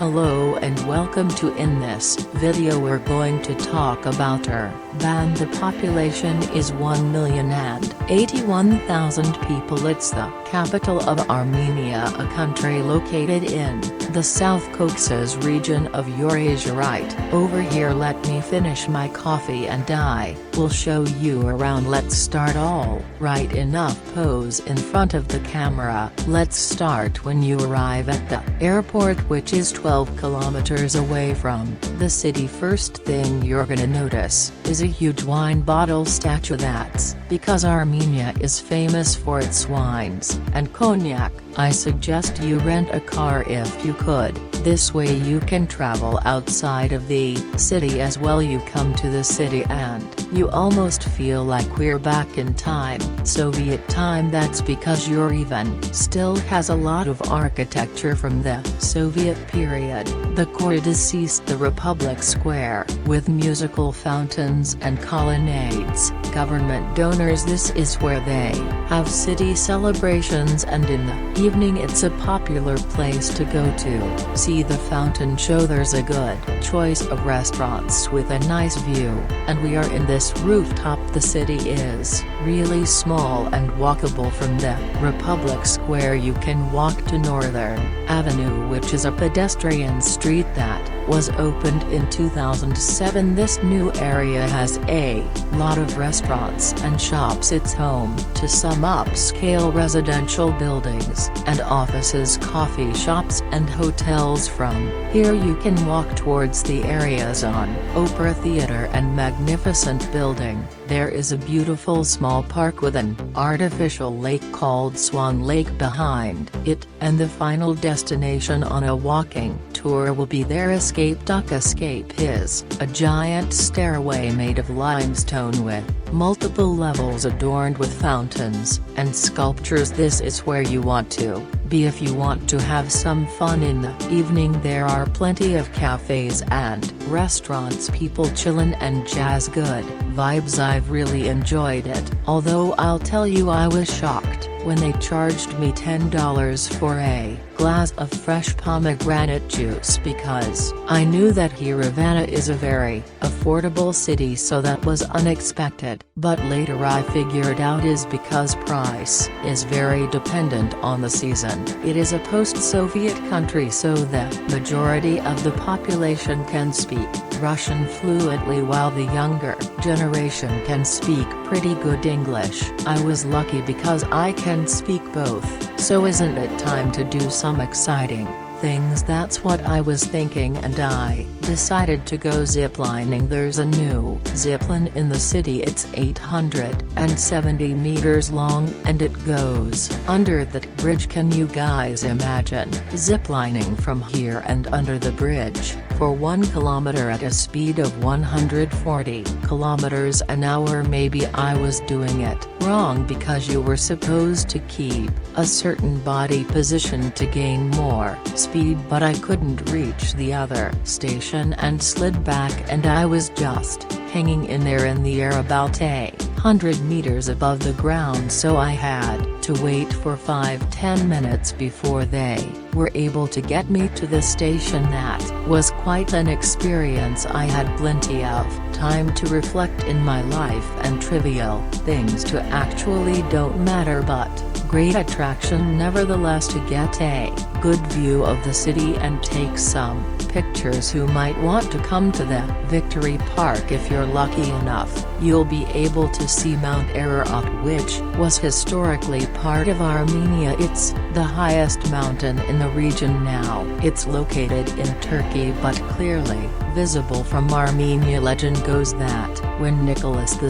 Hello and welcome to In this video we're going to talk about Yerevan. The population is 1,081,000 people. It's the capital of Armenia, a country located in the South Caucasus region of Eurasia. Right over here, let me finish my coffee and I will show you around. Let's start. All right, enough pose in front of the camera. Let's start when you arrive at the airport, which is 12 kilometers away from the city. First thing you're gonna notice is a huge wine bottle statue. That's because Armenia is famous for its wines and cognac. I suggest you rent a car if you could. This way you can travel outside of the city as well. You come to the city and you almost feel like we're back in time, Soviet time. That's because Yerevan still has a lot of architecture from the Soviet period. The corridors, the Republic Square, with musical fountains and colonnades, government donors. This is where they have city celebrations, and in the evening it's a popular place to go to see the fountain show. There's a good choice of restaurants with a nice view, and we are in this rooftop. The city is really small and walkable from the Republic Square. You can walk to Northern Avenue, which is a pedestrian street that was opened in 2007. This new area has a lot of restaurants and shops. It's home to some upscale residential buildings and offices, coffee shops and hotels. From here you can walk towards the areas on Opera Theatre and magnificent building. There is a beautiful small park with an artificial lake called Swan Lake behind it, and the final destination on a walking tour will be their Cascade is a giant stairway made of limestone with multiple levels adorned with fountains and sculptures. This is where you want to be if you want to have some fun in the evening. There are plenty of cafes and restaurants, people chillin' and jazz. Good vibes. I've really enjoyed it, although I'll tell you I was shocked when they charged me $10 for a glass of fresh pomegranate juice, because I knew that Yerevan is a very affordable city, so that was unexpected. But later I figured out is because price is very dependent on the season. It is a post-Soviet country, so the majority of the population can speak Russian fluently, while the younger generation can speak pretty good English. I was lucky because I can speak both. So isn't it time to do some exciting things? That's what I was thinking, and I decided to go ziplining. There's a new zipline in the city. It's 870 meters long and it goes under that bridge. Can you guys imagine ziplining from here and under the bridge for 1 kilometer at a speed of 140 kilometers an hour? Maybe I was doing it wrong because you were supposed to keep a certain body position to gain more speed, but I couldn't reach the other station and slid back, and I was just hanging in there in the air about 100 meters above the ground. So I had to wait for 5–10 minutes before they were able to get me to the station. That was quite an experience. I had plenty of time to reflect in my life, and trivial things to actually don't matter, but great attraction nevertheless to get a good view of the city and take some pictures. Who might want to come to the Victory Park? If you're lucky enough, you'll be able to see Mount Ararat, which was historically part of Armenia. It's the highest mountain in the region now. It's located in Turkey but clearly visible from Armenia. Legend goes that when Nicholas II,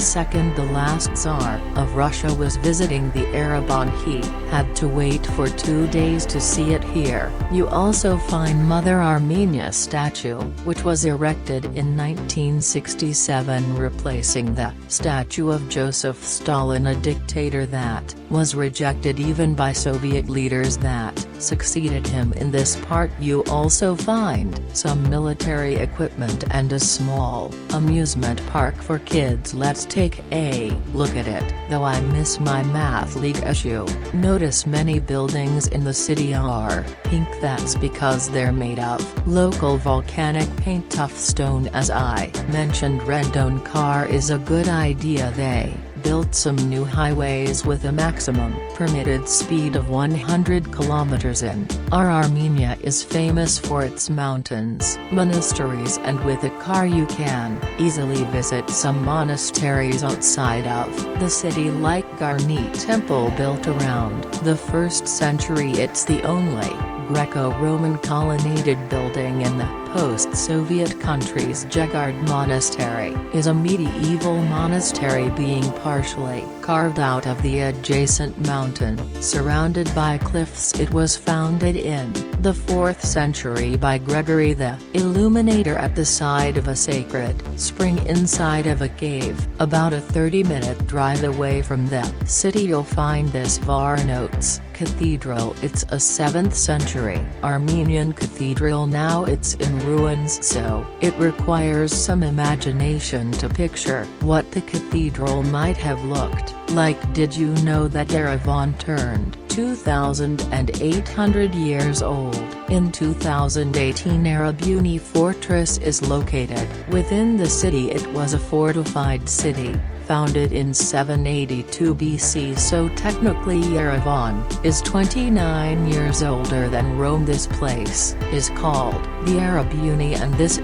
the last Tsar of Russia, was visiting the Yerevan, he had to wait for 2 days to see it here. You also find Mother Armenia statue, which was erected in 1967, replacing the statue of Joseph Stalin, a dictator that was rejected even by Soviet leaders that succeeded him. In this part you also find some military equipment and a small amusement park for kids. Let's take a look at it. Though I miss my math league issue, notice many buildings in the city are pink. That's because they're made of local volcanic paint. Tough stone. As I mentioned, Redone car is a good idea. They built some new highways with a maximum permitted speed of 100 kilometers in. Armenia is famous for its mountains, monasteries, and with a car you can easily visit some monasteries outside of the city, like Garni Temple, built around the 1st century. It's the only Greco-Roman colonnaded building in the post-Soviet countries. Jegard Monastery is a medieval monastery being partially carved out of the adjacent mountain, surrounded by cliffs. It was founded in the 4th century by Gregory the Illuminator at the side of a sacred spring inside of a cave. About a 30-minute drive away from the city you'll find this Varnotes Cathedral. It's a 7th century Armenian cathedral. Now it's in ruins, so it requires some imagination to picture what the cathedral might have looked like. Did you know that Yerevan turned 2,800 years old in 2018? Yerevan Fortress is located within the city. It was a fortified city, founded in 782 BC, so technically Yerevan is 29 years older than Rome. This place is called the Yerevan, and this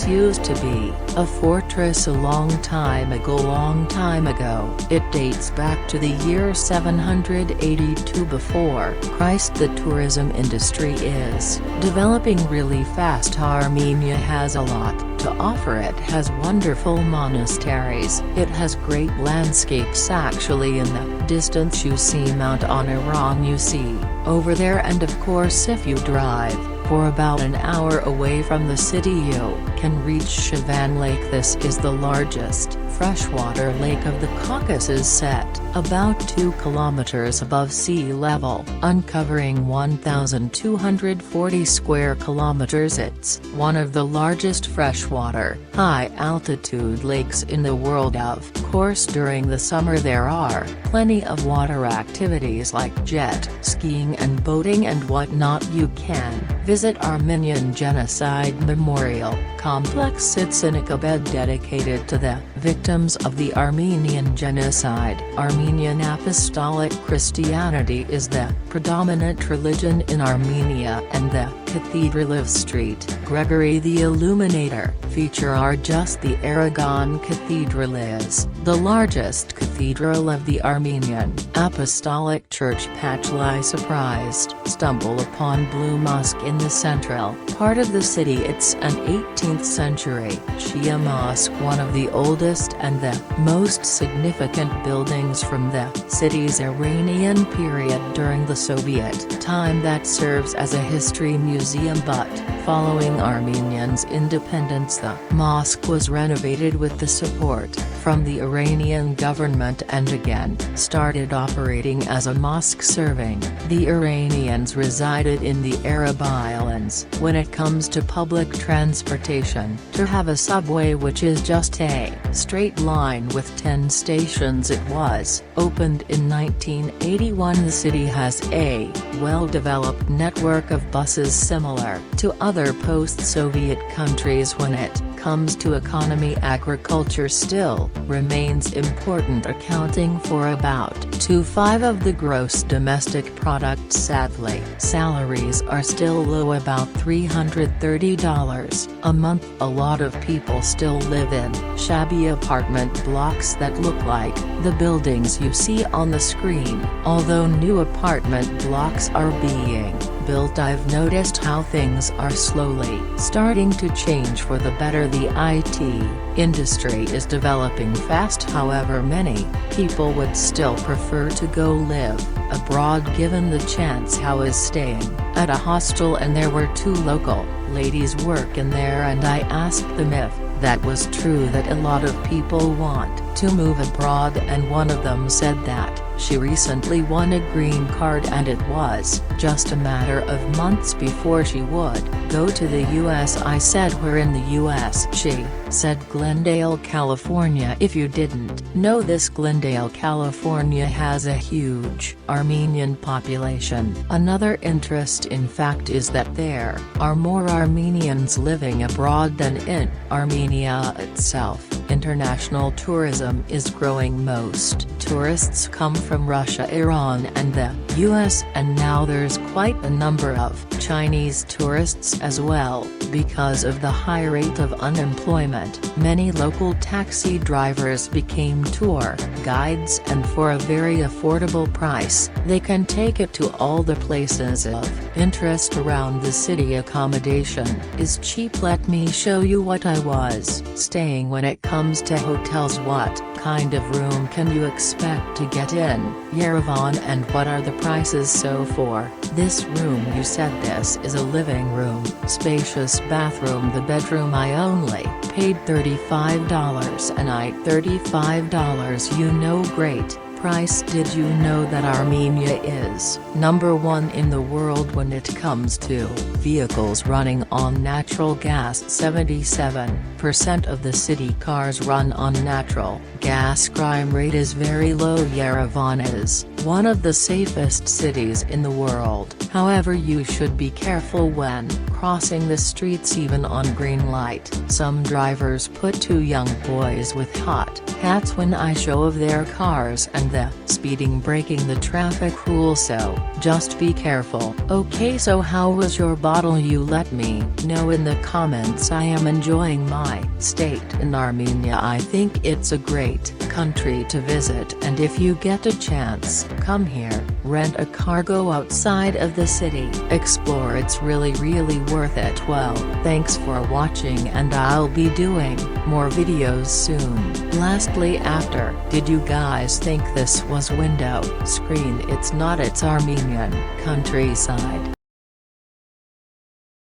used to be a fortress a long time ago. It dates back to the year 782 before Christ. The tourism industry is developing really fast. Armenia has a lot to offer. It has wonderful monasteries. It has great landscapes. Actually, in the distance you see Mount Armenian, you see over there, and of course if you drive for about an hour away from the city you can reach Yerevan Lake. This is the largest freshwater lake of the Caucasus, set about 2 kilometers above sea level, uncovering 1,240 square kilometers. It's one of the largest freshwater, high-altitude lakes in the world. Of course, during the summer there are plenty of water activities like jet skiing and boating and whatnot. You can visit Armenian Genocide Memorial Complex. Sits in a bed dedicated to the victims of the Armenian Genocide. Armenian Apostolic Christianity is the predominant religion in Armenia, and the Cathedral of St. Gregory the Illuminator feature are just the Yerevan Cathedral is the largest cathedral of the Armenian Apostolic Church. Patchly surprised stumble upon Blue Mosque in the central part of the city. It's an 18th century Shia mosque, one of the oldest and the most significant buildings from the city's Iranian period during the Soviet time, that serves as a history museum. But following Armenians' independence, the mosque was renovated with the support from the Iranian government and again started operating as a mosque serving the Iranians resided in the Arab Islands. When it comes to public transportation, to have a subway which is just a straight line with 10 stations. It was opened in 1981. The city has a well-developed network of buses similar to other post-Soviet countries. When it comes to economy, agriculture still remains important, accounting for about 2/5 of the gross domestic product. Sadly, salaries are still low, about $330 a month. A lot of people still live in shabby apartment blocks that look like the buildings you see on the screen. Although new apartment blocks are being built, I've noticed how things are slowly starting to change for the better. The IT industry is developing fast, however many people would still prefer to go live abroad given the chance. How is staying at a hostel, and there were 2 local ladies work in there, and I asked them if that was true that a lot of people want to move abroad, and one of them said that she recently won a green card and it was just a matter of months before she would go to the US. I said, "We're in the US." She said, "Glendale, California." If you didn't know this, Glendale, California has a huge Armenian population. Another interesting fact is that there are more Armenians living abroad than in Armenia itself. International tourism is growing. Most tourists come from Russia, Iran and the US, and now there's quite a number of Chinese tourists as well. Because of the high rate of unemployment, many local taxi drivers became tour guides, and for a very affordable price, they can take it to all the places of interest around the city. Accommodation is cheap. Let me show you what I was staying. When it comes to hotels, what kind of room can you expect to get in Yerevan, and what are the prices? So for this room, you said this is a living room, spacious bathroom. The bedroom, I only paid $35 a night. $35, you know, great price. Did you know that Armenia is #1 in the world when it comes to vehicles running on natural gas? 77% of the city cars run on natural gas. Crime rate is very low. Yerevan is one of the safest cities in the world. However, you should be careful when crossing the streets, even on green light. Some drivers put two young boys with hot hats when I show of their cars, and the speeding, breaking the traffic rule, so just be careful. Okay, so how was your bottle? You let me know in the comments. I am enjoying my state in Armenia. I think it's a great country to visit, and if you get a chance, come here, rent a car, go outside of the city, explore. It's really worth it. Well, thanks for watching, and I'll be doing more videos soon. Lastly, did you guys think this was window screen? It's not, it's Armenian countryside.